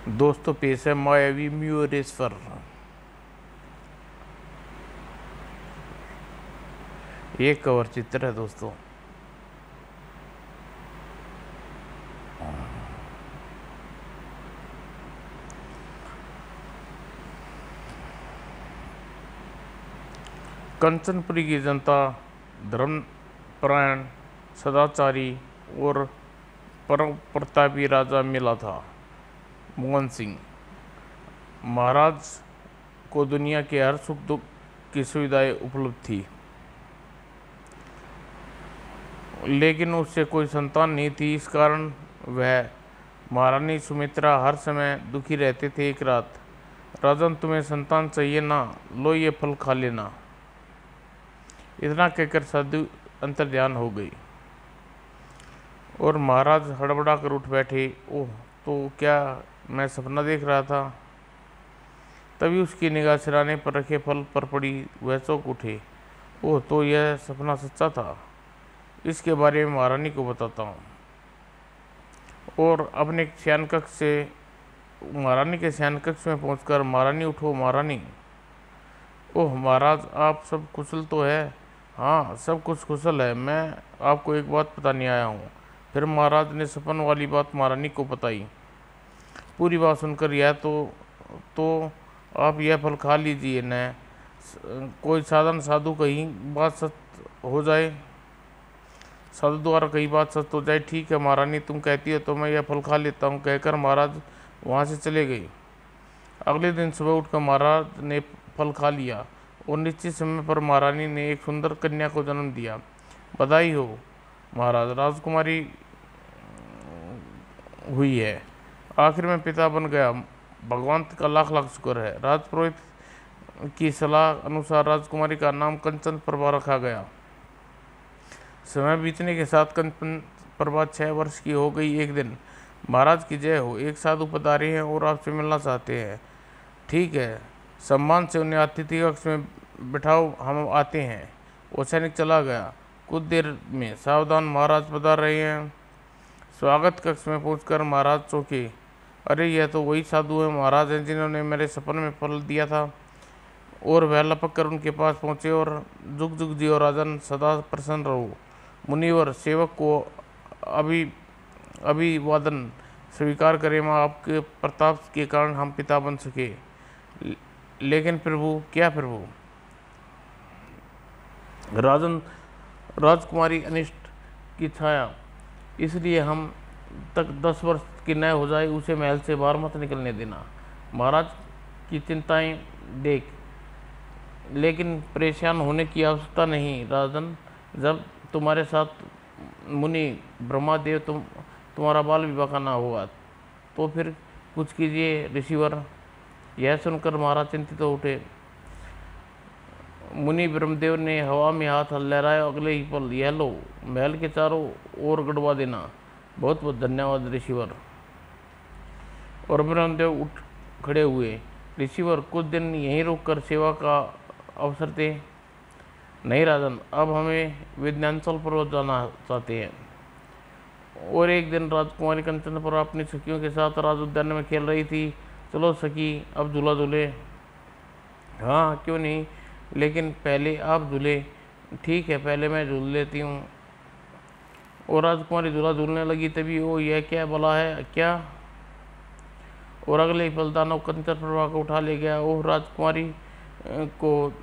दोस्तों पेश है मायावी म्यूरेश्वर। ये कवर चित्र है दोस्तों। कंचनपुरी की जनता धर्मपरायण, सदाचारी और परम प्रतापी राजा मिला था। मोहन सिंह महाराज को दुनिया के हर सुख दुख की सुविधाएं उपलब्ध थी, लेकिन उससे कोई संतान नहीं थी। इस कारण वह महारानी सुमित्रा हर समय दुखी रहते थे। एक रात, राजन तुम्हें संतान चाहिए ना, लो ये फल खा लेना। इतना कहकर साधु अंतर्ध्यान हो गई और महाराज हड़बड़ा कर उठ बैठे। ओह, तो क्या मैं सपना देख रहा था? तभी उसकी निगाह सिराने पर रखे फल पर पड़ी। वह चौंक उठे। ओह, तो यह सपना सच्चा था। इसके बारे में महारानी को बताता हूँ। और अपने शयन कक्ष से महारानी के शयन कक्ष में पहुंचकर, महारानी उठो महारानी। ओह महाराज, आप सब कुशल तो है? हाँ, सब कुछ कुशल है। मैं आपको एक बात बताने आया हूँ। फिर महाराज ने सपन वाली बात महारानी को बताई। पूरी बात सुनकर यह तो आप यह फल खा लीजिए न। कोई साधन साधु कहीं बात सच हो जाए, साधु द्वारा कहीं बात सच हो जाए। ठीक है महारानी, तुम कहती हो तो मैं यह फल खा लेता हूँ, कहकर महाराज वहाँ से चले गए। अगले दिन सुबह उठकर महाराज ने फल खा लिया और निश्चित समय पर महारानी ने एक सुंदर कन्या को जन्म दिया। बधाई हो महाराज, राजकुमारी हुई है। आखिर में पिता बन गया। भगवान का लाख लाख शुक्र है। राजपुरोहित की सलाह अनुसार राजकुमारी का नाम कंचन प्रभा रखा गया। समय बीतने के साथ कंचन प्रभा 6 वर्ष की हो गई। एक दिन, महाराज की जय हो, एक साधु पधारे हैं और आपसे मिलना चाहते हैं। ठीक है, सम्मान से उन्हें अतिथि कक्ष में बिठाओ, हम आते हैं। वो सैनिक चला गया। कुछ देर में सावधान महाराज पधार रहे हैं। स्वागत कक्ष में पहुंचकर महाराज चौंके। अरे, यह तो वही साधु है महाराज हैं जिन्होंने मेरे सपन में फल दिया था। और वह लपक कर उनके पास पहुंचे और जुग जुग जियो राजन, सदा प्रसन्न रहो। मुनिवर सेवक को अभिवादन स्वीकार करें। माँ, आपके प्रताप के कारण हम पिता बन सके। लेकिन प्रभु, क्या प्रभु? राजन, राजकुमारी अनिष्ट की छाया, इसलिए हम तक 10 वर्ष की न हो जाए उसे महल से बाहर मत निकलने देना। महाराज की चिंताएं देख, लेकिन परेशान होने की आवश्यकता नहीं राजन। जब तुम्हारे साथ मुनि ब्रह्मादेव तुम्हारा बाल विवाह का ना हुआ तो फिर कुछ कीजिए ऋषिवर। यह सुनकर महाराज चिंतित हो उठे। मुनि ब्रह्मदेव ने हवा में हाथ लहराया। अगले ही पल, यह लो, महल के चारों ओर गड़वा देना। बहुत बहुत धन्यवाद ऋषिवर। और ब्रह्मदेव उठ खड़े हुए। ऋषिवर, कुछ दिन यहीं रुककर सेवा का अवसर दे। नहीं राजन, अब हमें विंध्याचल पर्वत जाना चाहते हैं। और एक दिन राजकुमारी कंचन पर अपनी सखियों के साथ राज उद्यान में खेल रही थी। चलो सखी, अब झूला झूले। हाँ, क्यों नहीं, लेकिन पहले आप झूले। ठीक है, पहले मैं झूल लेती हूँ। और राजकुमारी झूला झूलने लगी। तभी वो, यह क्या भला है क्या? और अगले ही पल दानव कंचन प्रभा को उठा ले गया। ओह, राजकुमारी को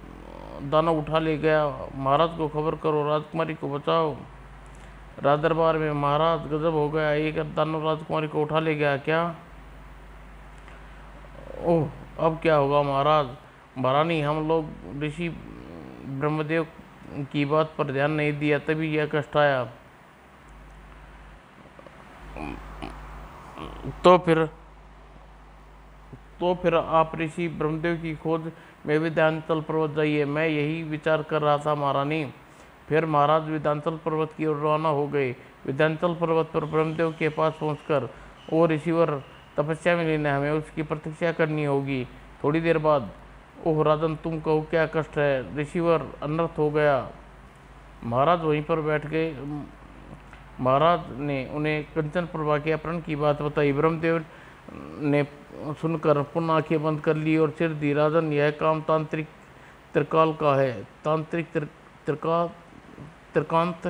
दानव उठा ले गया। महाराज को खबर करो, राजकुमारी को बचाओ। राज दरबार में महाराज, गजब हो गया, एक दानव राजकुमारी को उठा ले गया क्या? ओह, अब क्या होगा महाराज? महारानी, हम लोग ऋषि ब्रह्मदेव की बात पर ध्यान नहीं दिया, तभी यह कष्ट आया। तो फिर आप ऋषि ब्रह्मदेव की खोज में विंध्याचल पर्वत जाइए। मैं यही विचार कर रहा था महारानी। फिर महाराज विंध्याचल पर्वत की ओर रवाना हो गए। विंध्याचल पर्वत पर ब्रह्मदेव के पास पहुंचकर, ओ ऋषिवर, तपस्या में लीन है, हमें उसकी प्रतीक्षा करनी होगी। थोड़ी देर बाद, ओह राजन, तुम कहो क्या कष्ट है? ऋषिवर, अनर्थ हो गया। महाराज वहीं पर बैठ गए। महाराज ने उन्हें कंचन प्रभा के अपहरण की बात बताई। ब्रह्मदेव ने सुनकर पुनः आंखें बंद कर ली और सिर दी। राजन, यह काम तांत्रिक त्रिकाल का है। तांत्रिक त्रिकांत?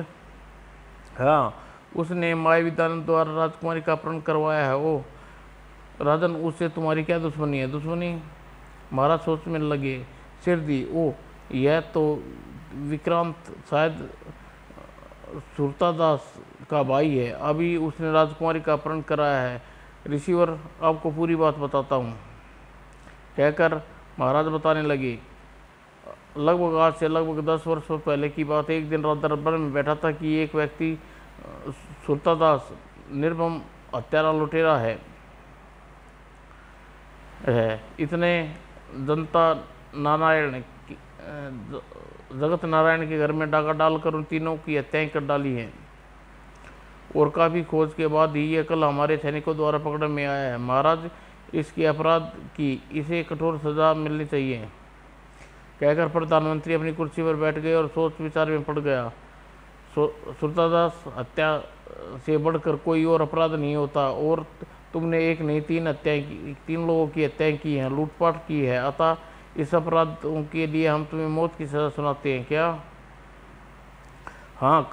हाँ, उसने मायावी दानव द्वारा राजकुमारी का अपहरण करवाया है। ओ राजन, उससे तुम्हारी क्या दुश्मनी है? दुश्मनी? महाराज सोच में लगे। सिर दी। ओ, यह तो विक्रांत शायद सुरतादास का भाई है। अभी उसने राजकुमारी का अपहरण कराया है। रिसीवर, आपको पूरी बात बताता हूँ, कहकर महाराज बताने लगे। लगभग आज से लगभग 10 वर्ष पहले की बात। एक दिन रात दरबार में बैठा था कि एक व्यक्ति सुरतादास निर्मम हत्यारा लुटेरा है। इतने जनता नारायण जगत नारायण के घर में डाका डालकर उन तीनों की हत्याएं कर डाली हैं और काफ़ी खोज के बाद ही ये कल हमारे सैनिकों द्वारा पकड़ में आया है। महाराज, इसके अपराध की इसे कठोर सजा मिलनी चाहिए, कहकर प्रधानमंत्री अपनी कुर्सी पर बैठ गए और सोच विचार में पड़ गया। सुरतादास हत्या से बढ़कर कोई और अपराध नहीं होता और तुमने एक नहीं 3 हत्याएं की, 3 लोगों की हत्याएं की हैं, लूटपाट की है। अतः इस अपराधों के लिए हम तुम्हें मौत की सजा सुनाते हैं। क्या? हाँ,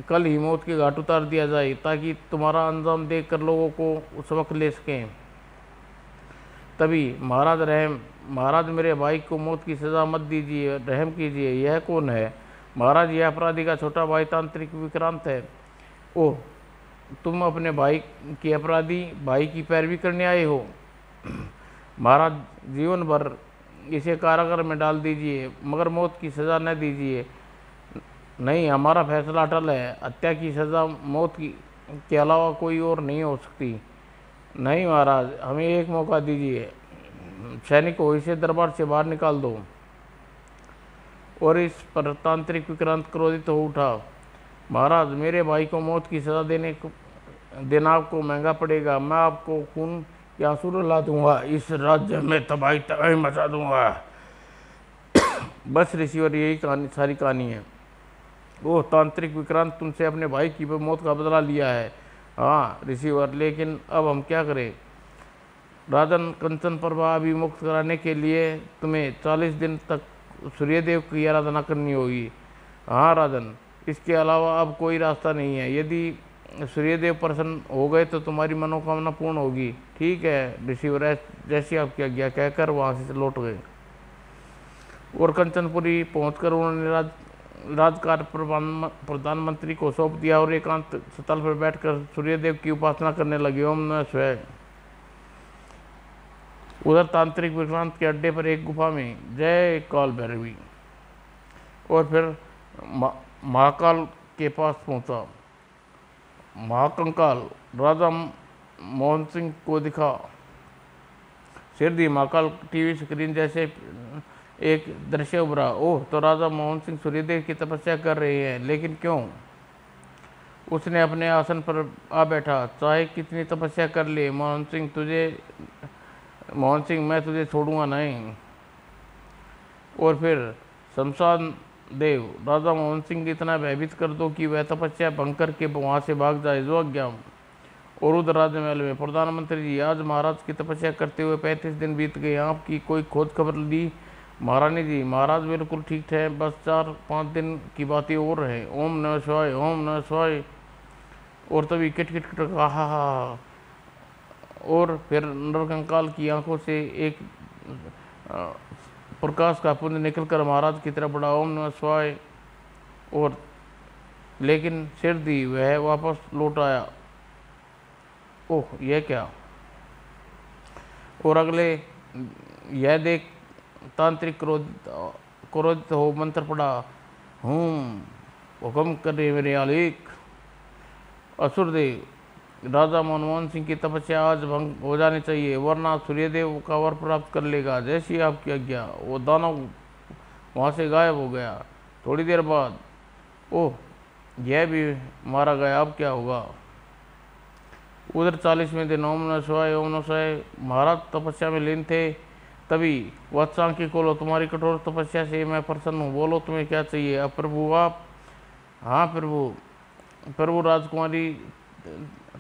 कल ही मौत के घाट उतार दिया जाए ताकि तुम्हारा अंजाम देखकर लोगों को सबक ले सकें। तभी महाराज, मेरे भाई को मौत की सजा मत दीजिए, रहम कीजिए। यह कौन है? महाराज, यह अपराधी का छोटा भाई तांत्रिक विक्रांत है। ओह, तुम अपने भाई की अपराधी भाई की पैरवी करने आए हो? महाराज, जीवन भर इसे कारागार में डाल दीजिए मगर मौत की सज़ा न दीजिए। नहीं, हमारा फैसला अटल है। हत्या की सज़ा मौत के अलावा कोई और नहीं हो सकती। नहीं महाराज, हमें एक मौका दीजिए। सैनिकों, इसे दरबार से बाहर निकाल दो। और इस पर तांत्रिक विक्रांत क्रोधित हो उठा। महाराज, मेरे भाई को मौत की सज़ा देना आपको महंगा पड़ेगा। मैं आपको खून के आंसू रुला दूंगा, इस राज्य में तबाही मचा दूंगा। बस रिसीवर, यही सारी कहानी है। ओह तांत्रिक विक्रांत, तुमसे अपने भाई की मौत का बदला लिया है। हाँ रिसीवर, लेकिन अब हम क्या करें? राजन, कंचन प्रभा अभी मुक्त कराने के लिए तुम्हें 40 दिन तक सूर्यदेव की आराधना करनी होगी। हाँ राजन, इसके अलावा अब कोई रास्ता नहीं है। यदि सूर्यदेव प्रसन्न हो गए तो तुम्हारी मनोकामना पूर्ण होगी। ठीक है रिसीवर, जैसी आपकी आज्ञा, कहकर वहाँ से लौट गए। और कंचनपुरी पहुंचकर उन्होंने राजकार्य प्रधानमंत्री को सौंप दिया और एकांत स्थल पर बैठकर सूर्यदेव की उपासना करने लगे। ओम नमः शिवाय। उधर तांत्रिक विक्रांत के अड्डे पर एक गुफा में जय काल भैरवी और फिर महाकाल के पास पहुंचा। महाकंकाल राजा मोहन सिंह को दिखा। सिर दी। महाकाल टीवी स्क्रीन जैसे एक दृश्य उभरा। ओह, तो राजा मोहन सिंह सूर्यदेव की तपस्या कर रहे हैं, लेकिन क्यों? उसने अपने आसन पर आ बैठा। चाहे कितनी तपस्या कर ले मोहन सिंह, मैं तुझे छोड़ूंगा नहीं। और फिर शमशान देव, राजा मोहन सिंह इतना भयभीत कर दो कि वह तपस्या भंग करके वहाँ से भाग जाए, जो आज्ञा। और उधर राजमहल में, प्रधानमंत्री जी, आज महाराज की तपस्या करते हुए 35 दिन बीत गए। आपकी कोई खोज खबर ली? महारानी जी, महाराज बिल्कुल ठीक है, बस 4-5 दिन की बातें और हैं। ओम नमः शिवाय, ओम नमः शिवाय। और तभी किट हा। और फिर नरकंकाल की आंखों से एक प्रकाश का पुंज निकलकर महाराज की तरफ बढ़ा। ओम नमः शिवाय। और लेकिन सिर दी, वह वापस लौट आया। ओह, यह क्या? और अगले यह देख तांत्रिक क्रोधित हो मंत्र पड़ा। हुक्म करे मेरे आलिक। असुरदेव, राजा मनमोहन सिंह की तपस्या आज भंग हो जानी चाहिए, वरना सूर्यदेव का वर प्राप्त कर लेगा। जैसी आपकी आज्ञा। वो दानव वहाँ से गायब हो गया। थोड़ी देर बाद ओह, यह भी मारा गया। अब क्या होगा? उधर 40वें दिन ओम नमः शिवाय, ओम नमः शिवाय। महाराज तपस्या में लीन थे। तभी वत्स की खोलो, तुम्हारी कठोर तपस्या से मैं प्रसन्न हूँ। बोलो तुम्हें क्या चाहिए? अब प्रभु आप? हाँ प्रभु राजकुमारी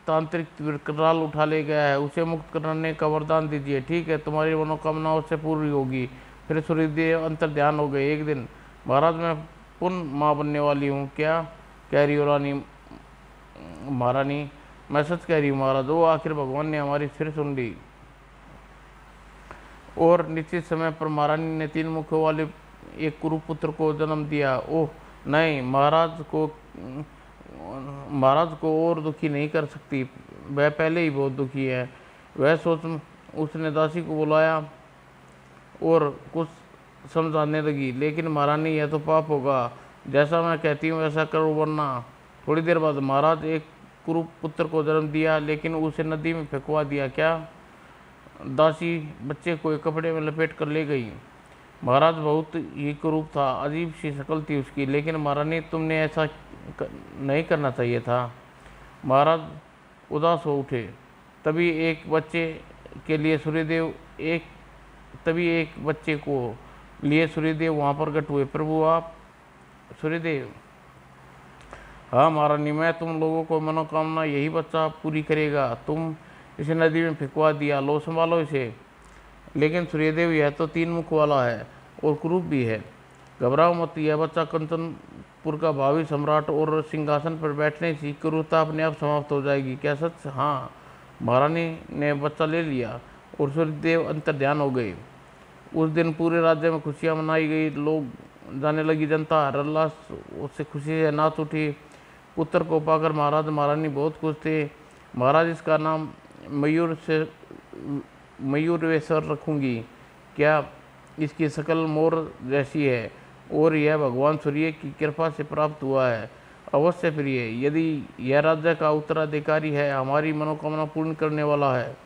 तांत्रिक विकराल उठा ले गया है, उसे मुक्त करने का वरदान दीजिए। ठीक है, तुम्हारी मनोकामना उससे पूरी होगी। फिर सूर्यदेव अंतर्ध्यान हो गए। एक दिन, महाराज मैं पुनः माँ बनने वाली हूँ। क्या कह रही हो रानी महारानी? मैं सच कह रही हूँ महाराज। वो आखिर भगवान ने हमारी फिर सुन ली और निश्चित समय पर महारानी ने 3 मुखों वाले एक कुरुपुत्र को जन्म दिया। ओह नहीं, महाराज को और दुखी नहीं कर सकती, वह पहले ही बहुत दुखी है। वह सोच उसने दासी को बुलाया और कुछ समझाने लगी। लेकिन महारानी, यह तो पाप होगा, जैसा मैं कहती हूँ वैसा करो वरना। थोड़ी देर बाद महाराज एक कुरुपुत्र को जन्म दिया, लेकिन उसे नदी में फेंकवा दिया। क्या? दासी बच्चे को एक कपड़े में लपेट कर ले गई। महाराज बहुत ही कुरूप था, अजीब सी शक्ल थी उसकी। लेकिन महारानी, तुमने ऐसा नहीं करना चाहिए था। महाराज उदास हो उठे। तभी एक बच्चे को लिए सूर्यदेव वहाँ प्रकट हुए। प्रभु आप? सूर्यदेव, हाँ महारानी, मैं तुम लोगों को मनोकामना यही बच्चा पूरी करेगा। तुम इसे नदी में फेंकवा दिया, लो संभालो इसे। लेकिन सूर्यदेव, यह तो 3 मुख वाला है और कुरूप भी है। घबराओ मत, यह बच्चा कंचनपुर का भावी सम्राट और सिंहासन पर बैठने से क्रूरता अपने आप समाप्त हो जाएगी। क्या सच? हाँ। महारानी ने बच्चा ले लिया और सूर्यदेव अंतर्ध्यान हो गए। उस दिन पूरे राज्य में खुशियाँ मनाई गई। लोग जाने लगी, जनता हर्षोल्लास से खुशी से नाच उठी। पुत्र को पाकर महाराज महारानी बहुत खुश थे। महाराज, इसका नाम मयूरेश्वर रखूंगी। क्या? इसकी शकल मोर जैसी है और यह भगवान सूर्य की कृपा से प्राप्त हुआ है। अवश्य प्रिय, यदि यह राज्य का उत्तराधिकारी है, हमारी मनोकामना पूर्ण करने वाला है।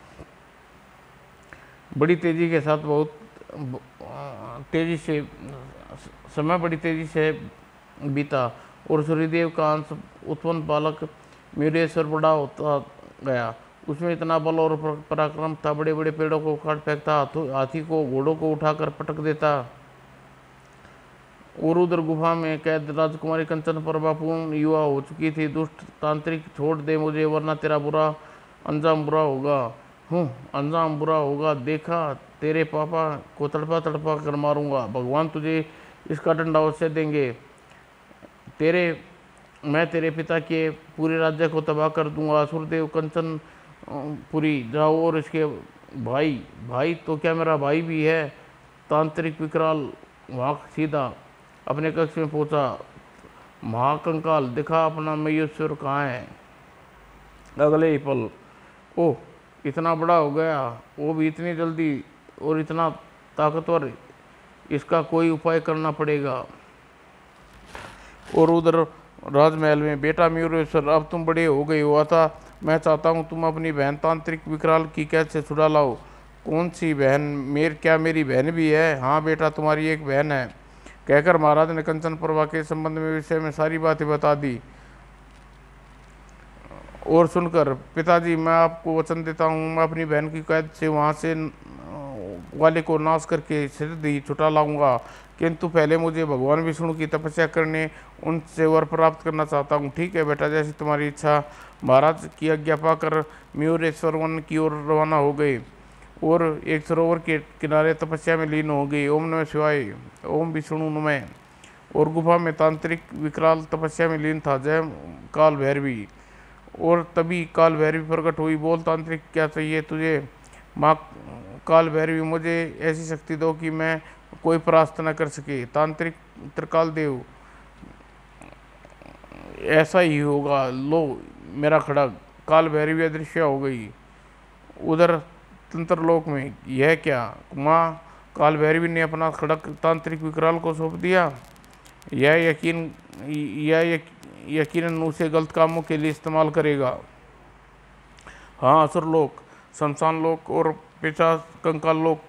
बड़ी तेजी के साथ समय बड़ी तेजी से बीता और सूर्यदेव का अंश उत्पन्न बालक मयूरेश्वर बड़ा होता गया। उसमें इतना बल और पराक्रम था, बड़े बड़े पेड़ों को उखाड़ फेंकता, हाथी को, घोड़ों को उठाकर पटक देता। और उधर गुफा में कैद राजकुमारी कंचन प्रभा पूर्ण युवा हो चुकी थी। दुष्ट तांत्रिक, छोड़ दे मुझे वरना तेरा अंजाम बुरा होगा। अंजाम बुरा होगा। देखा, तेरे पापा को तड़पा तड़पा कर मारूंगा। भगवान तुझे इसका दंड अवश्य देंगे। मैं तेरे पिता के पूरे राज्य को तबाह कर दूंगा। असुरदेव कंचनपुरी जाओ और इसके भाई तो क्या मेरा भाई भी है? तांत्रिक विकराल वहाँ सीधा अपने कक्ष में पहुंचा। महाकंकाल, दिखा अपना मयूरेश्वर कहाँ है? अगले ही पल, ओह इतना बड़ा हो गया, वो भी इतनी जल्दी और इतना ताकतवर, इसका कोई उपाय करना पड़ेगा। और उधर राजमहल में, बेटा मयूरेश्वर, अब तुम बड़े हो गए हो, अतः मैं चाहता हूँ तुम अपनी बहन तांत्रिक विकराल की कैद से छुड़ा लाओ। कौन सी बहन? क्या मेरी बहन भी है? हाँ बेटा, तुम्हारी एक बहन है, कहकर महाराज ने कंचन प्रभा के संबंध में विषय में सारी बातें बता दी। और सुनकर, पिताजी मैं आपको वचन देता हूँ, मैं अपनी बहन की कैद से वहाँ से वाले को नाश करके सिद्धि छुटा लाऊंगा। किंतु पहले मुझे भगवान विष्णु की तपस्या करने, उनसे वर प्राप्त करना चाहता हूँ। ठीक है बेटा, जैसी तुम्हारी इच्छा। महाराज की आज्ञा पाकर मयूरेश्वर वन की ओर रवाना हो गए और एक सरोवर के किनारे तपस्या में लीन हो गई। ओम नमः शिवाय, ओम विष्णु नमः। और गुफा में तांत्रिक विकराल तपस्या में लीन था। जय काल भैरवी। और तभी काल भैरवी प्रकट हुई। बोल तांत्रिक, क्या चाहिए तुझे? माँ काल भैरवी, मुझे ऐसी शक्ति दो कि मैं कोई परास्त न कर सके। तांत्रिक त्रिकाल देव, ऐसा ही होगा। लो मेरा खड़ग। काल भैरवी अदृश्य हो गई। उधर तंत्रलोक में, यह क्या? माँ काल भैरवी ने अपना खड़ग तांत्रिक विकराल को सौंप दिया। यह यकीनन उसे गलत कामों के लिए इस्तेमाल करेगा। हाँ, असुरलोक, शमशान लोक और पिशाच कंकाल लोक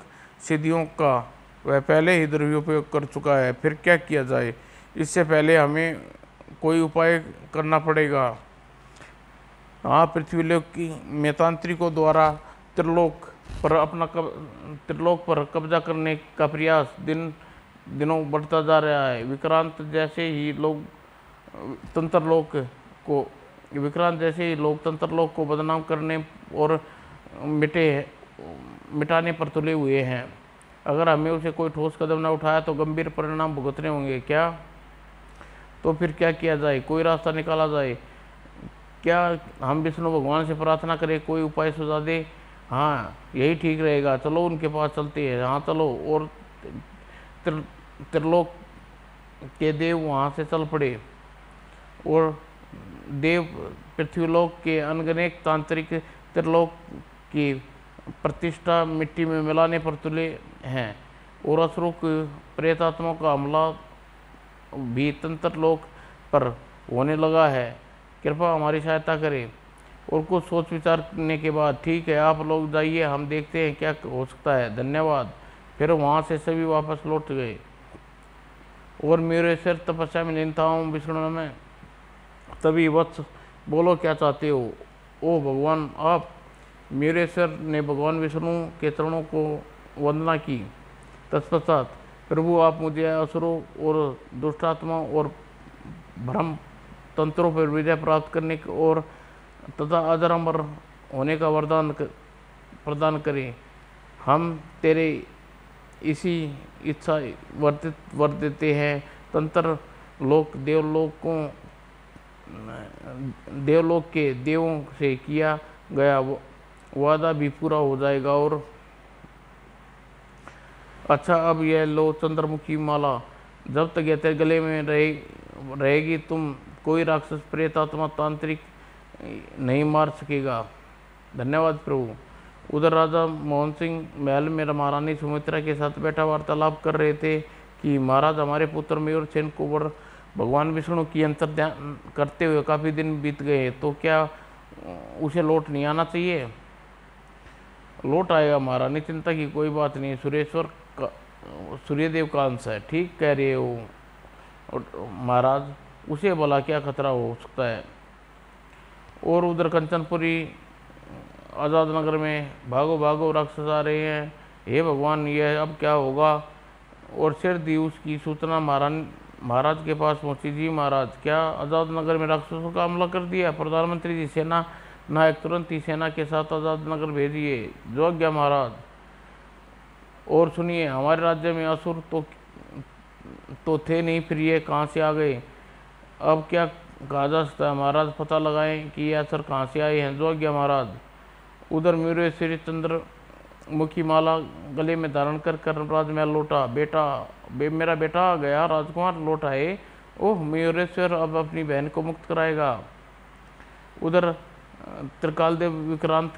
सिद्धियों का वह पहले ही दुरुपयोग कर चुका है। फिर क्या किया जाए? इससे पहले हमें कोई उपाय करना पड़ेगा। हाँ, पृथ्वीलोक की में तांत्रिकों द्वारा त्रिलोक पर कब्जा करने का प्रयास दिनों बढ़ता जा रहा है। विक्रांत जैसे ही लोग तंत्रलोक को विक्रांत जैसे ही लोकतंत्र लोक को बदनाम करने और मिटाने पर तुले हुए हैं। अगर हमें उसे कोई ठोस कदम न उठाया तो गंभीर परिणाम भुगतने होंगे। क्या तो फिर क्या किया जाए? कोई रास्ता निकाला जाए? क्या हम विष्णु भगवान से प्रार्थना करें, कोई उपाय सुझा दे? हाँ, यही ठीक रहेगा। चलो उनके पास चलते हैं। हाँ चलो। और त्रिलोक के देव वहाँ से चल पड़े और देव पृथ्वीलोक के अनगिनत तांत्रिक त्रिलोक की प्रतिष्ठा मिट्टी में मिलाने पर तुले हैं और असुरों के प्रेतात्माओं का हमला भी तंत्र लोक पर होने लगा है। कृपया हमारी सहायता करें। और कुछ सोच विचार करने के बाद, ठीक है आप लोग जाइए, हम देखते हैं क्या हो सकता है। धन्यवाद। फिर वहाँ से सभी वापस लौट गए और मेरे सिर तपस्या में लीन था हूँ विष्णु में। तभी वत्स बोलो क्या चाहते हो? ओ भगवान आप। मेरे सिर ने भगवान विष्णु के चरणों को वंदना की। तत्पश्चात, प्रभु आप मुझे असुरों और दुष्टात्माओं और भ्रम तंत्रों पर विजय प्राप्त करने और तथा अजर अमर होने का वरदान प्रदान करें। हम तेरे इसी इच्छा वर देते हैं। तंत्र लोक देवलोक के देवों से किया गया वादा भी पूरा हो जाएगा। और अच्छा, अब यह लो चंद्रमुखी माला, जब तक यह तेरे गले में रहेगी तुम कोई राक्षस प्रेत आत्मा तांत्रिक नहीं मार सकेगा। धन्यवाद प्रभु। उधर राजा मोहन सिंह महल में महारानी सुमित्रा के साथ बैठा वार्तालाप कर रहे थे कि महाराज हमारे पुत्र मयूर सेन कुंवर भगवान विष्णु की अंतर ध्यान करते हुए काफ़ी दिन बीत गए, तो क्या उसे लौट नहीं आना चाहिए? लौट आएगा महारानी, चिंता की कोई बात नहीं। सूर्यदेव का अंश है। ठीक कह रहे हो महाराज, उसे भला क्या खतरा हो सकता है। और उधर कंचनपुरी आज़ाद नगर में भागो भागो राक्षस आ रहे हैं। हे भगवान, यह अब क्या होगा? और सिर दी उसकी सूचना महाराज के पास पहुंची। जी महाराज, क्या आज़ाद नगर में राक्षसों का हमला कर दिया? प्रधानमंत्री जी, सेना नायक तुरंत ही सेना के साथ आज़ाद नगर भेजिए। जो आज्ञा महाराज। और सुनिए, हमारे राज्य में असुर तो थे नहीं, फिर ये कहाँ से आ गए? अब क्या कहा जा सकता है महाराज? पता लगाएं कि ये असुर कहाँ से आए हैं। जो आज्ञा महाराज। उधर मेरे श्री चंद्रमुखी माला गले में धारण कर राजमहल लौटा। मेरा बेटा आ गया, राजकुमार लौट आए। ओह, मयूरेश्वर अब अपनी बहन को मुक्त कराएगा। उधर त्रिकालदेव विक्रांत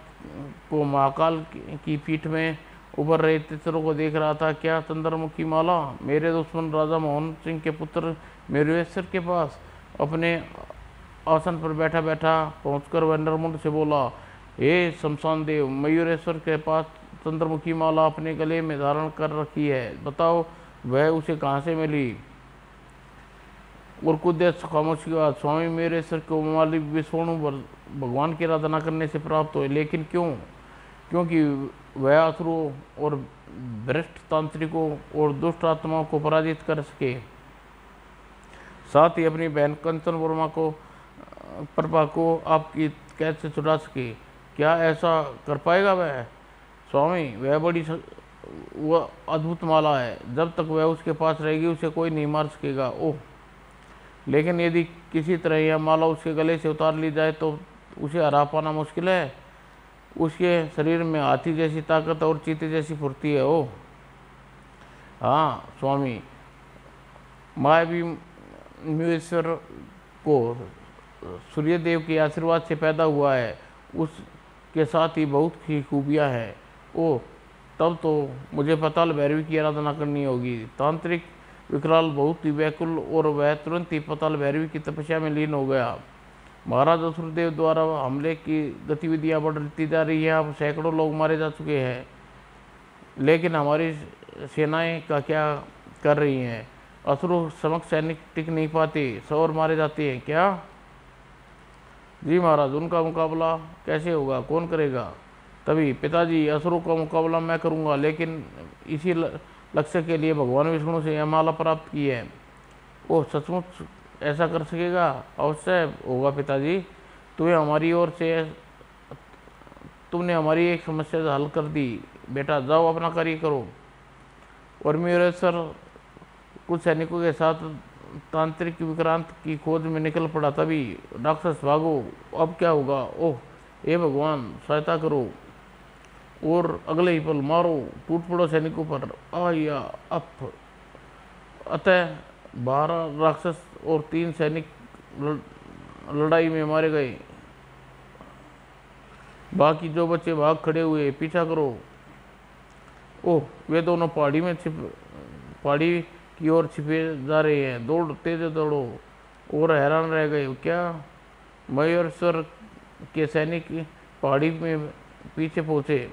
को महाकाल की पीठ में उभर रहे चित्रों को देख रहा था। क्या चंद्रमुखी माला? मेरे दुश्मन राजा मोहन सिंह के पुत्र मयूरेश्वर के पास अपने आसन पर बैठा बैठा पहुंचकर वह नरमुंड से बोला, हे शमशान देव, मयूरेश्वर के पास चंद्रमुखी माला अपने गले में धारण कर रखी है, बताओ वह उसे कहाँ से मिली? और कुछ देर खामोशी के बाद, स्वामी मयूरेश्वर को माली विष्णु भगवान की आराधना करने से प्राप्त हुए। लेकिन क्यों? क्योंकि वह असुरों और भ्रष्ट तांत्रिकों और दुष्ट आत्माओं को पराजित कर सके, साथ ही अपनी बहन कंचन वर्मा को प्रभा को आपकी कैद से छुड़ा सके। क्या ऐसा कर पाएगा वह? स्वामी, वह अद्भुत माला है। जब तक वह उसके पास रहेगी उसे कोई नहीं मार सकेगा। ओह, लेकिन यदि किसी तरह यह माला उसके गले से उतार ली जाए तो उसे हरा पाना मुश्किल है। उसके शरीर में हाथी जैसी ताकत और चीते जैसी फुर्ती है। ओह हाँ स्वामी, मायावी मयूरेश्वर को सूर्यदेव के आशीर्वाद से पैदा हुआ है, उसके साथ ही बहुत सी खूबियाँ हैं। ओह, तब तो मुझे पाताल भैरवी की आराधना करनी होगी। तांत्रिक विकराल बहुत ही व्याकुल और वह तुरंत ही पाताल भैरवी की तपस्या में लीन हो गया। महाराज असुरदेव द्वारा हमले की गतिविधियां बढ़ती जा रही है। अब सैकड़ों लोग मारे जा चुके हैं, लेकिन हमारी सेनाएं का क्या कर रही हैं? असुरों समक्ष सैनिक टिक नहीं पाते, सौर मारे जाते हैं। क्या? जी महाराज, उनका मुकाबला कैसे होगा? कौन करेगा? तभी, पिताजी, असुरों का मुकाबला मैं करूंगा, लेकिन इसी लक्ष्य के लिए भगवान विष्णु से यह माला प्राप्त की है। ओह, सचमुच ऐसा कर सकेगा? अवश्य होगा पिताजी। तुमने हमारी एक समस्या हल कर दी। बेटा जाओ अपना कार्य करो। और मयूरेश्वर कुछ सैनिकों के साथ तांत्रिक विक्रांत की खोज में निकल पड़ा। तभी राक्षस भागो, अब क्या होगा, ओह हे भगवान सहायता करो। और अगले ही पल मारो, टूट पड़ो सैनिकों पर। आया अप अतः 12 राक्षस और 3 सैनिक लड़ाई में मारे गए। बाकी जो बच्चे भाग खड़े हुए, पीछा करो। ओह वे दोनों पहाड़ी की ओर छिपे जा रहे हैं, दौड़ तेज दौड़ो। और हैरान रह गए, क्या मयूरेश्वर के सैनिक पहाड़ी में पीछे पहुंचे।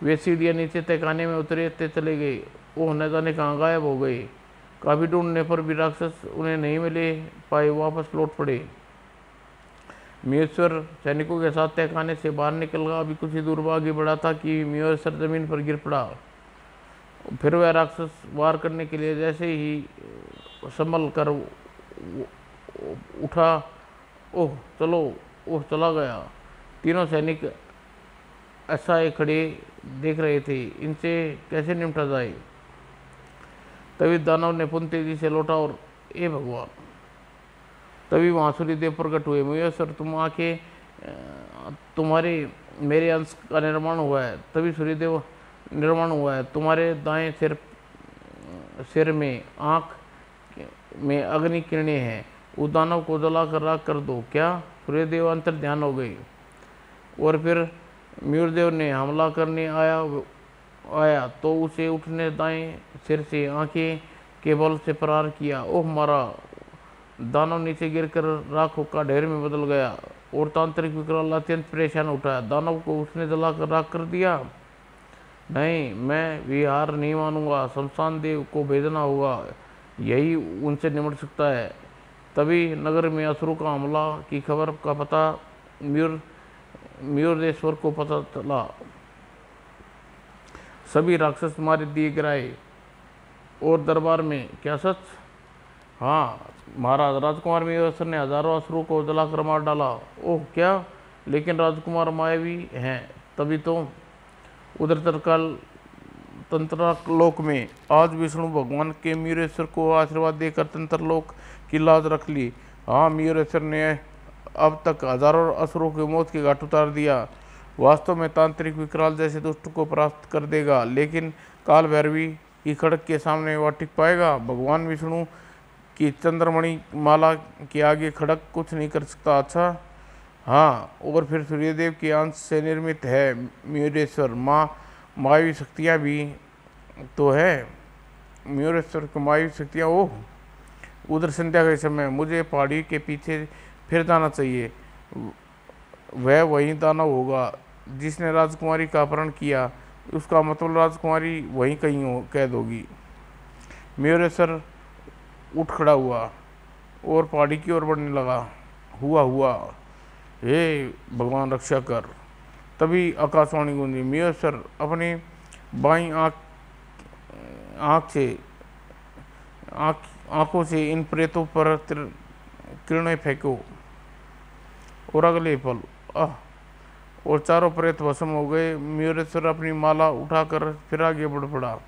वे सीढ़ियाँ नीचे तहखाने में उतरते चले गए। ओह न जाने कहाँ गायब हो गए। काफ़ी ढूंढने पर भी राक्षस उन्हें नहीं मिले पाए, वापस लौट पड़े। मयूरेश्वर सैनिकों के साथ तहखाने से बाहर निकल गया। अभी कुछ ही दूर आगे बढ़ा था कि मयूरेश्वर जमीन पर गिर पड़ा। फिर वह राक्षस वार करने के लिए जैसे ही संभल कर उठा, ओह चलो, ओह चला गया। तीनों सैनिक ऐसा खड़े देख रहे थे, इनसे कैसे निपटा जाए। तभी दानव ने पुनः तेजी से लौटा और ए भगवान, तभी वहाँ सूर्यदेव प्रकट हुए। मयूरेश्वर तुम आके तुम्हारे मेरे अंश का निर्माण हुआ है। तभी सूर्यदेव निर्माण हुआ है। तुम्हारे दाएं सिर में आँख में अग्नि किरणें हैं। उस दानव को जलाकर राख कर दो। क्या? सूर्यदेव अंतर ध्यान हो गए। और फिर मयूरदेव ने हमला करने आया तो उसे उठने दाएं सिर से आंखें के बल से प्रहार किया। ओह मारा। दानव नीचे गिरकर राख का ढेर में बदल गया और तांत्रिक विकराल अत्यंत परेशान उठा। दानव को उसने जलाकर राख कर दिया। नहीं, मैं भी हार नहीं मानूंगा। शमशान देव को भेजना होगा, यही उनसे निमट सकता है। तभी नगर में असुरों का हमला की खबर का पता मयूरेश्वर को पता चला। सभी राक्षस मारे दिए गिराए और दरबार में, क्या सच? हाँ महाराज, राजकुमार मयूरेश्वर ने हजारों असुरों को जलाकर मार डाला। ओह क्या? लेकिन राजकुमार मायावी हैं, तभी तो। उधर तंत्रलोक में आज विष्णु भगवान के मयूरेश्वर को आशीर्वाद देकर तंत्रलोक की लाज रख ली। हाँ, मयूरेश्वर ने अब तक हजारों असुरों की मौत के घाट उतार दिया। वास्तव में तांत्रिक विकराल जैसे दुष्ट को परास्त कर देगा, लेकिन काल भैरवी की खड़क के सामने वह टिक पाएगा? भगवान विष्णु की चंद्रमणि माला के आगे खड़क कुछ नहीं कर सकता। अच्छा हाँ, और फिर सूर्यदेव के अंश से निर्मित है मयूरेश्वर। मायावी शक्तियाँ भी तो है मयूरेश्वर की मायावी शक्तियाँ। ओह, उधर संध्या के समय मुझे पहाड़ी के पीछे फिर जाना चाहिए। वह वही दानव होगा जिसने राजकुमारी का अपहरण किया। उसका मतलब राजकुमारी वहीं कहीं कैद होगी। मयूरेश्वर उठ खड़ा हुआ और पहाड़ी की ओर बढ़ने लगा। हुआ, हे भगवान रक्षा कर। तभी आकाशवाणी गूंजी। मयूरेश्वर अपनी बाईं आंखों से इन प्रेतों पर किरणें फेंको। और अगले पल और चारों प्रेत भस्म हो गए। मयूरेश्वर अपनी माला उठाकर फिर आगे बढ़ पड़ा।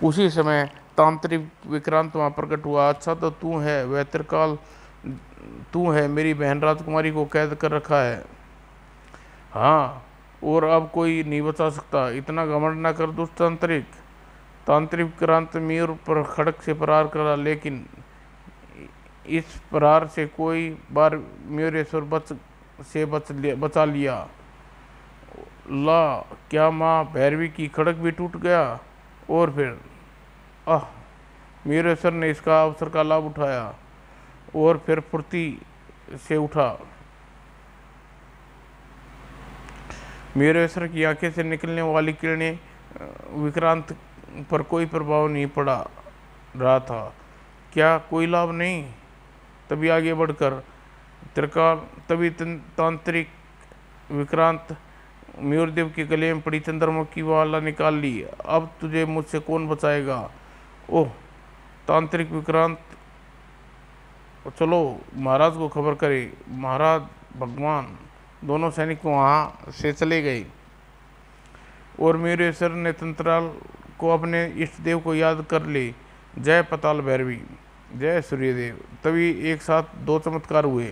उसी समय तांत्रिक विक्रांत वहां प्रकट हुआ। अच्छा तो तू है वह त्रिकाल, तू है मेरी बहन राजकुमारी को कैद कर रखा है। हाँ, और अब कोई नहीं बचा सकता। इतना घमंड न कर दुष्ट तांत्रिक विक्रांत मयूर पर खड़क से प्रहार करा, लेकिन इस प्रहार से कोई बार मयूरेश्वर बचा लिया। ला, क्या माँ भैरवी की खड़क भी टूट गया? और फिर मयूरेश्वर ने इसका अवसर का लाभ उठाया और फिर फुर्ती से उठा। मयूरेश्वर की आंखें से निकलने वाली किरणें विक्रांत पर कोई प्रभाव नहीं पड़ा रहा था। क्या कोई लाभ नहीं? तभी आगे बढ़कर तांत्रिक विक्रांत मयूरदेव के गले में पड़ी चंद्रमुखी वाला निकाल ली। अब तुझे मुझसे कौन बचाएगा? ओह, तांत्रिक विक्रांत चलो महाराज को खबर करे। महाराज भगवान दोनों सैनिक वहाँ से चले गए और मयूरेश्वर ने तंत्राल को अपने इष्ट देव को याद कर ले। जय पताल भैरवी, जय सूर्यदेव। तभी एक साथ दो चमत्कार हुए।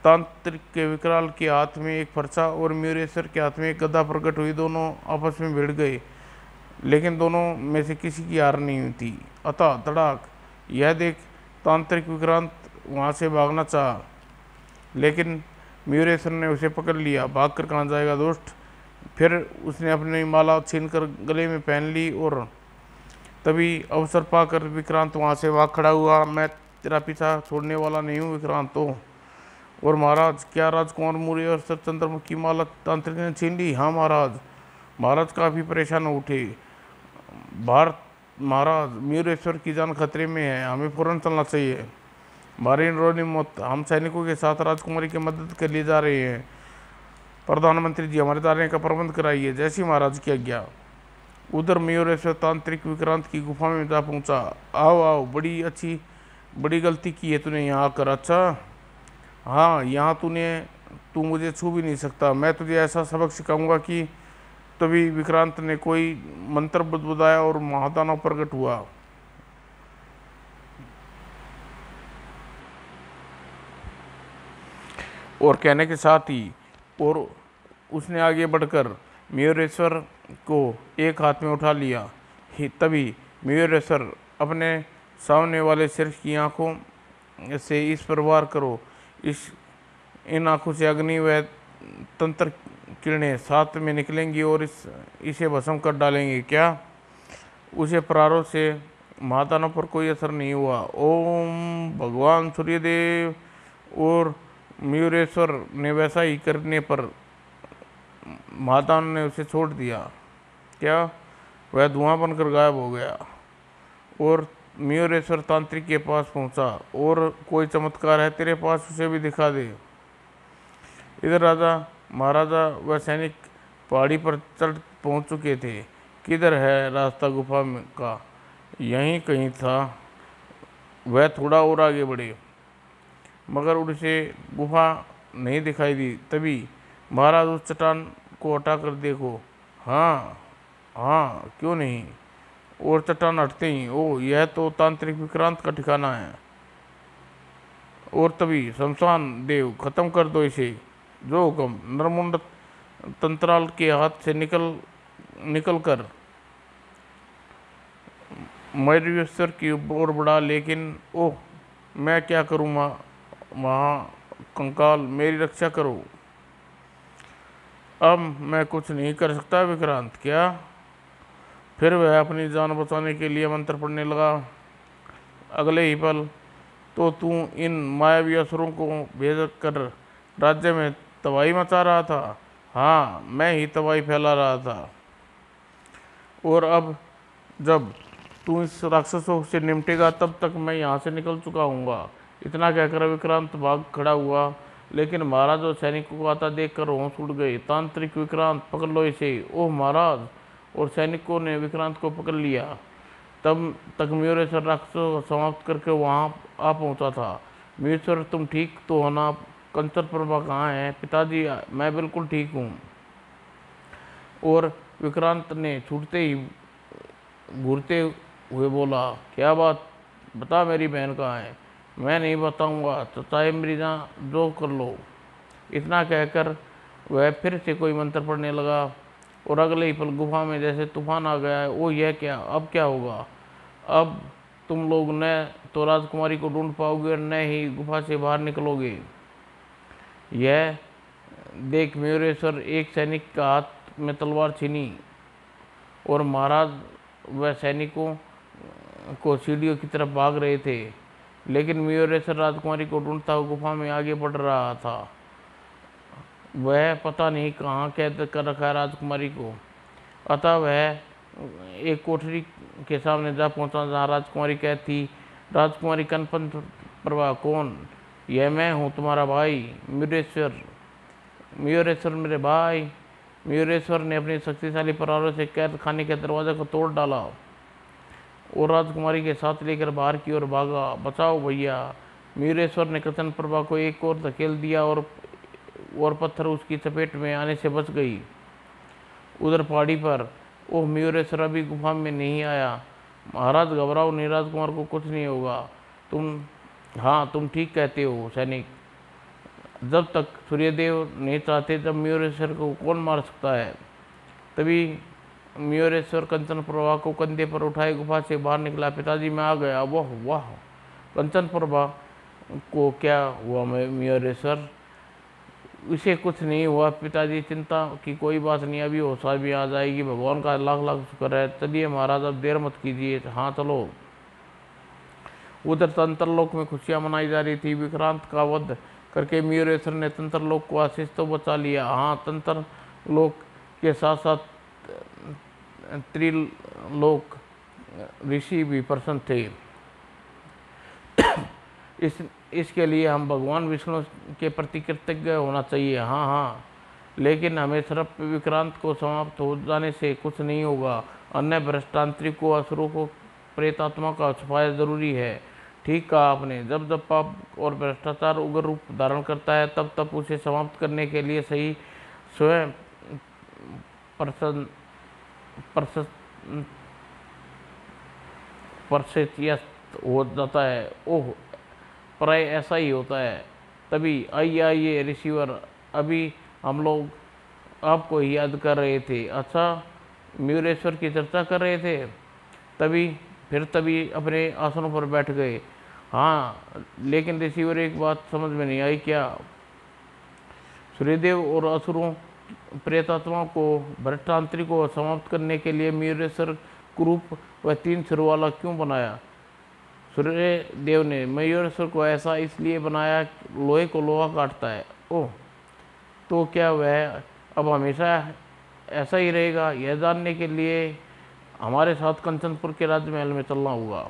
तांत्रिक के विकराल के हाथ में एक फरसा और मयूरेश्वर के हाथ में एक गदा प्रकट हुई। दोनों आपस में भिड़ गए, लेकिन दोनों में से किसी की हार नहीं हुई थी। अतः धड़ाक यह देख तांत्रिक विक्रांत वहाँ से भागना चाहा, लेकिन मयूरेश्वर ने उसे पकड़ लिया। भागकर कहाँ जाएगा दुष्ट। फिर उसने अपनी माला छीनकर गले में पहन ली और तभी अवसर पाकर विक्रांत वहाँ से भाग खड़ा हुआ। मैं तेरा पीछा छोड़ने वाला नहीं हूँ विक्रांत। तो और महाराज, क्या राजकुमार मूर्य और चंद्रमा की माला तांत्रिक ने छीन ली? हाँ महाराज। महाराज काफ़ी परेशान हो उठे। भारत महाराज, मयूरेश्वर की जान खतरे में है, हमें फौरन चलना चाहिए। मारे रोनी मत, हम सैनिकों के साथ राजकुमारी की मदद के लिए जा रहे हैं। प्रधानमंत्री जी, हमारे जाने का प्रबंध कराइए। जैसी महाराज की आज्ञा। उधर मयूरेश्वर तांत्रिक विक्रांत की गुफा में जा पहुंचा। आओ आओ, बड़ी गलती की है तूने यहाँ आकर। अच्छा हाँ, यहाँ तू मुझे छू भी नहीं सकता। मैं तुझे ऐसा सबक सिखाऊंगा कि तभी विक्रांत ने कोई मंत्र बुदबुदाया और महादानव प्रकट हुआ। और कहने के साथ ही और उसने आगे बढ़कर मयूरेश्वर को एक हाथ में उठा लिया। तभी मयूरेश्वर अपने सामने वाले सिर की आंखों से इस पर वार करो। इन आंखों से अग्नि व तंत्र किरणें साथ में निकलेंगी और इसे भस्म कर डालेंगे। क्या? उसे प्रारों से महादानव पर कोई असर नहीं हुआ। ओम भगवान सूर्यदेव। और मयूरेश्वर ने वैसा ही करने पर महादानव ने उसे छोड़ दिया। क्या? वह धुआं बनकर गायब हो गया। और मयूरेश्वर तांत्रिक के पास पहुंचा। और कोई चमत्कार है तेरे पास, उसे भी दिखा दे। इधर राजा महाराजा व सैनिक पहाड़ी पर चढ़ पहुंच चुके थे। किधर है रास्ता गुफा में का? यहीं कहीं था। वह थोड़ा और आगे बढ़े, मगर उसे गुफा नहीं दिखाई दी। तभी महाराज, उस चट्टान को हटा कर देखो। हाँ हाँ, क्यों नहीं। और चट्टान हटते ही, ओ यह तो तांत्रिक विक्रांत का ठिकाना है। और तभी शमशान देव, खत्म कर दो इसे। जो हुक्म। नरमुंड तंत्राल के हाथ से निकल कर मयूरेश्वर की ओर बढ़ा। लेकिन ओह, मैं क्या करूँ कंकाल, मेरी रक्षा करो। अब मैं कुछ नहीं कर सकता विक्रांत। क्या? फिर वह अपनी जान बचाने के लिए मंत्र पढ़ने लगा। अगले ही पल तो तू इन मायावी असुरों को भेज कर राज्य में तबाही मचा रहा था। हाँ, मैं ही तबाही फैला रहा था। और अब जब तू इस राक्षसों से निपटेगा, तब तक मैं यहाँ से निकल चुका हूँगा। इतना कहकर विक्रांत भाग खड़ा हुआ, लेकिन महाराज और सैनिकों को आता देखकर होश उड़ गए। तांत्रिक विक्रांत, पकड़ लो इसे। ओह महाराज। और सैनिकों ने विक्रांत को पकड़ लिया। तब तक मयूरेश्वर राक्षसों को समाप्त करके वहाँ आ पहुँचा था। मयूरेश्वर, तुम ठीक तो हो ना? कंचन प्रभा कहाँ है? पिताजी, मैं बिल्कुल ठीक हूँ। और विक्रांत ने छूटते ही घूरते हुए बोला, क्या बात, बता मेरी बहन कहाँ है? मैं नहीं बताऊंगा, तो चाहे मेरी जान जो कर लो। इतना कहकर वह फिर से कोई मंत्र पढ़ने लगा और अगले ही पल गुफा में जैसे तूफान आ गया है। ओ यह क्या? अब क्या होगा? अब तुम लोग न तो राजकुमारी को ढूंढ पाओगे और न ही गुफा से बाहर निकलोगे। यह देख मयूरेश्वर एक सैनिक का हाथ में तलवार छीनी और महाराज व सैनिकों को सीढ़ियों की तरफ भाग रहे थे। लेकिन मयूरेश्वर राजकुमारी को ढूंढता हुआ गुफा में आगे बढ़ रहा था। वह पता नहीं कहाँ कैद कर रखा है राजकुमारी को। अतः वह एक कोठरी के सामने जा पहुंचा जहाँ राजकुमारी कैद थी। राजकुमारी कनपन प्रभा, कौन? यह मैं हूँ, तुम्हारा भाई मयूरेश्वर। मयूरेश्वर मेरे भाई। मयूरेश्वर ने अपनी शक्तिशाली प्रहारों से कैद खाने के दरवाजे को तोड़ डाला और राजकुमारी के साथ लेकर बाहर की ओर भागा। बचाओ भैया, मयूरेश्वर ने कंचन प्रभा को एक और धकेल दिया और पत्थर उसकी चपेट में आने से बच गई। उधर पहाड़ी पर ओह, मयूरेश्वर अभी गुफा में नहीं आया। महाराज घबराओ नहीं, राजकुमार को कुछ नहीं होगा। तुम ठीक कहते हो सैनिक। जब तक सूर्यदेव नहीं चाहते तब मयूरेश्वर को कौन मार सकता है। तभी मयूरेश्वर कंचन प्रभा को कंधे पर उठाए गुफा से बाहर निकला। पिताजी मैं आ गया। वाह वाह, कंचन प्रभा को क्या हुआ मयूरेश्वर? उसे कुछ नहीं हुआ पिताजी, चिंता की कोई बात नहीं, अभी होश भी आ जाएगी। भगवान का लाख लाख शुक्र है। चलिए महाराज, अब देर मत कीजिए। हाँ चलो। उधर तंत्रलोक में खुशियां मनाई जा रही थी। विक्रांत का वध करके मयूरेश्वर ने तंत्रलोक को आशीष तो बचा लिया। हाँ, तंत्रलोक के साथ साथ त्रिलोक ऋषि भी प्रसन्न थे। इसके लिए हम भगवान विष्णु के प्रति कृतज्ञ होना चाहिए। हाँ हाँ, लेकिन हमें सिर्फ विक्रांत को समाप्त हो जाने से कुछ नहीं होगा। अन्य भ्रष्टांतरिक को, असुरों को, प्रेतात्मा का छुपाया जरूरी है। ठीक कहा आपने। जब जब पाप और भ्रष्टाचार उग्र रूप धारण करता है तब तब उसे समाप्त करने के लिए सही स्वयं प्रशस्त हो जाता है। ओह, प्राय ऐसा ही होता है। तभी आइए रिसीवर, अभी हम लोग आपको ही याद कर रहे थे। अच्छा, मयूरेश्वर की चर्चा कर रहे थे। तभी अपने आसनों पर बैठ गए। हाँ, लेकिन रिसीवर एक बात समझ में नहीं आई। क्या? सूर्यदेव और असुरों, प्रेतात्माओं को, भ्रष्टांतरिक को समाप्त करने के लिए मयूरेश्वर कुरूप व 3 सिरों वाला क्यों बनाया? सूर्यदेव ने मयूरेश्वर को ऐसा इसलिए बनाया, लोहे को लोहा काटता है। ओह, तो क्या वह अब हमेशा ऐसा ही रहेगा? यह जानने के लिए हमारे साथ कंचनपुर के राजमहल में चलना होगा।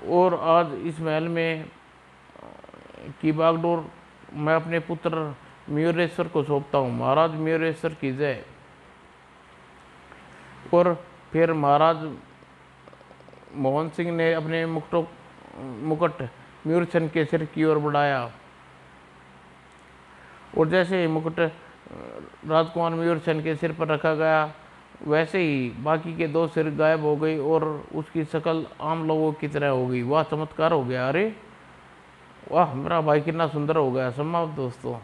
और आज इस महल में की बागडोर मैं अपने पुत्र मयूरेश्वर को सौंपता हूँ। महाराज मयूरेश्वर की जय। और फिर महाराज मोहन सिंह ने अपने मुकुट मयूरछन के सिर की ओर बढ़ाया, और जैसे ही मुकुट राजकुमार मयूरछन के सिर पर रखा गया वैसे ही बाकी के 2 सिर गायब हो गई और उसकी शक्ल आम लोगों की तरह हो गई। वाह, चमत्कार हो गया। अरे वाह, मेरा भाई कितना सुंदर हो गया। समाप्त दोस्तों।